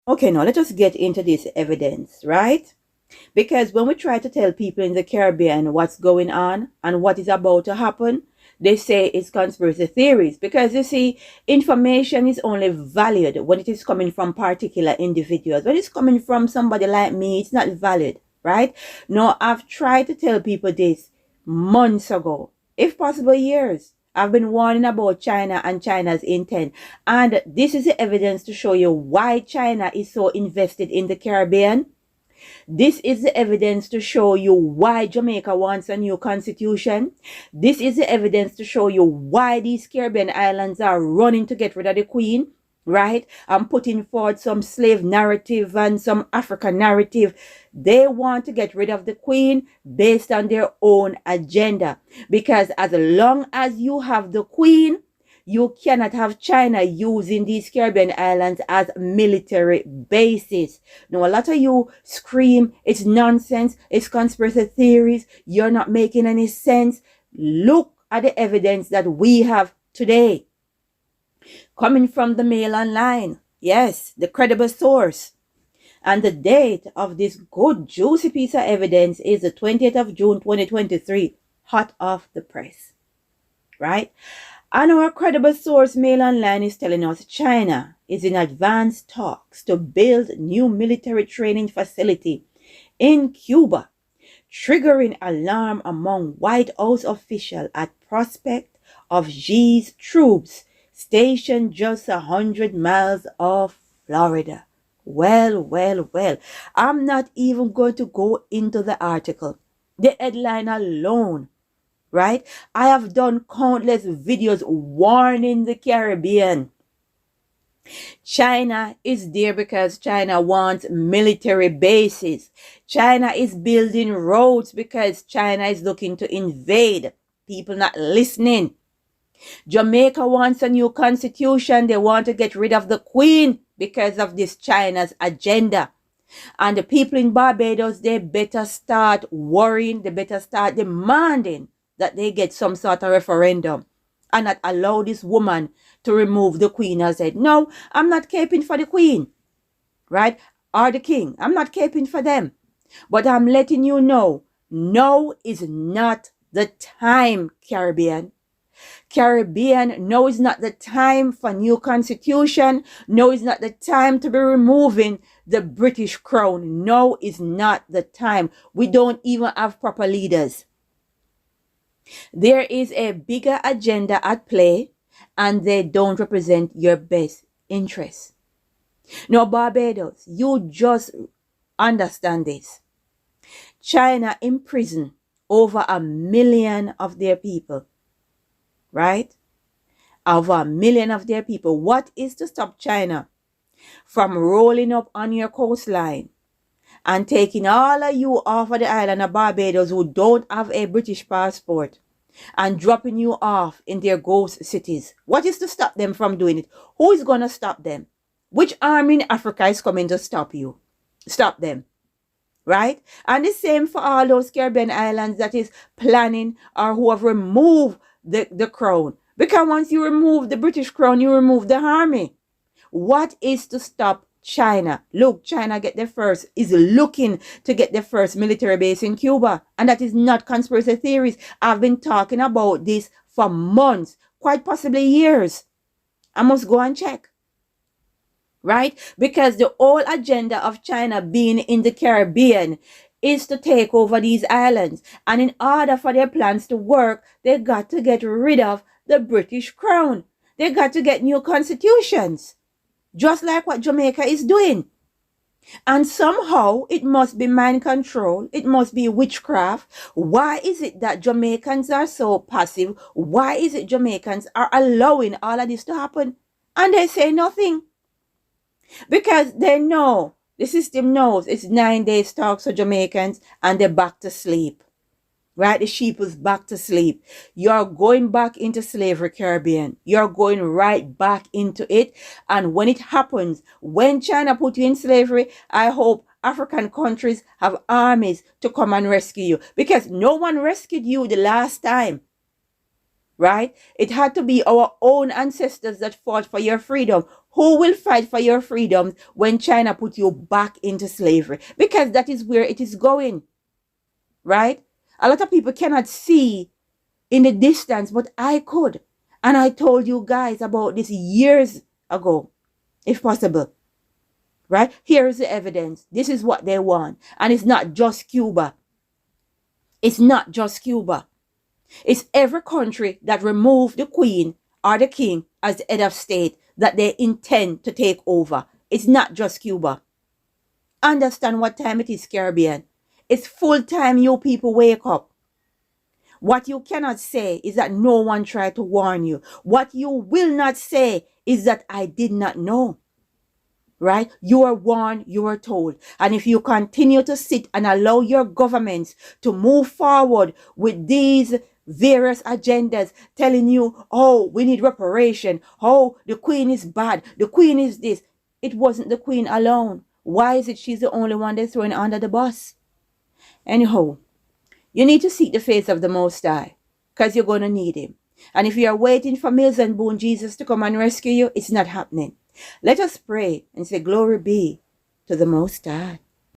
Okay, now let us get into this evidence, right? Because when we try to tell people in the Caribbean what's going on and what is about to happen, they say it's conspiracy theories. Because you see, information is only valid when it is coming from particular individuals. When it's coming from somebody like me, it's not valid, right? Now, I've tried to tell people this months ago, if possible years. I've been warning about China and China's intent. And this is the evidence to show you why China is so invested in the Caribbean. This is the evidence to show you why Jamaica wants a new constitution. This is the evidence to show you why these Caribbean islands are running to get rid of the Queen, right? I'm putting forward some slave narrative and some African narrative. They want to get rid of the Queen based on their own agenda. Because as long as you have the Queen, you cannot have China using these Caribbean islands as military bases. Now, a lot of you scream, it's nonsense, it's conspiracy theories, you're not making any sense. Look at the evidence that we have today. Coming from the Mail Online. Yes, the credible source. And the date of this good, juicy piece of evidence is the 20th of June, 2023. Hot off the press. Right? And our credible source, Mail Online, is telling us China is in advanced talks to build new military training facility in Cuba, triggering alarm among White House officials at prospect of Xi's troops stationed just 100 miles off Florida. Well, well, well. I'm not even going to go into the article. The headline alone, right? I have done countless videos warning the Caribbean. China is there because China wants military bases. China is building roads because China is looking to invade. People not listening. Jamaica wants a new constitution. They want to get rid of the Queen because of this China's agenda. And the people in Barbados, they better start worrying. They better start demanding that they get some sort of referendum and not allow this woman to remove the Queen. I said, no, I'm not caping for the Queen, right? Or the King. I'm not caping for them. But I'm letting you know, no is not the time, Caribbean. Caribbean, no is not the time for new constitution. No is not the time to be removing the British crown. No is not the time. We don't even have proper leaders. There is a bigger agenda at play, and they don't represent your best interests. Now, Barbados, you just understand this. China imprisoned over 1 million of their people, right? Over 1 million of their people. What is to stop China from rolling up on your coastline and taking all of you off of the island of Barbados who don't have a British passport and dropping you off in their ghost cities? What is to stop them from doing it? Who is going to stop them? Which army in Africa is coming to stop you? Stop them. Right? And the same for all those Caribbean islands that is planning or who have removed the crown. Because once you remove the British crown, you remove the army. What is to stop China? Look, China is looking to get the first military base in Cuba. And that is not conspiracy theories. I've been talking about this for months, quite possibly years. I must go and check. Right? Because the whole agenda of China being in the Caribbean is to take over these islands. And in order for their plans to work, they got to get rid of the British crown. They got to get new constitutions. Just like what Jamaica is doing. And somehow it must be mind control. It must be witchcraft. Why is it that Jamaicans are so passive? Why is it Jamaicans are allowing all of this to happen? And they say nothing. Because they know, the system knows it's 9 days talks for Jamaicans and they're back to sleep. Right? The sheep is back to sleep. You're going back into slavery, Caribbean. You're going right back into it. And when it happens, when China put you in slavery, I hope African countries have armies to come and rescue you. Because no one rescued you the last time. Right? It had to be our own ancestors that fought for your freedom. Who will fight for your freedoms when China put you back into slavery? Because that is where it is going, right? A lot of people cannot see in the distance, but I could. And I told you guys about this years ago, if possible, right? Here is the evidence. This is what they want. And it's not just Cuba. It's not just Cuba. It's every country that removed the queen or the king as the head of state that they intend to take over. It's not just Cuba. Understand what time it is, Caribbean. It's full time you people wake up. What you cannot say is that no one tried to warn you. What you will not say is that I did not know. Right? You are warned, you are told. And if you continue to sit and allow your governments to move forward with these various agendas telling you, oh, we need reparation. Oh, the queen is bad. The queen is this. It wasn't the queen alone. Why is it she's the only one they're throwing under the bus? Anyhow, you need to seek the face of the Most High because you're going to need him. And if you are waiting for Mills and Boone Jesus to come and rescue you, it's not happening. Let us pray and say, glory be to the Most High.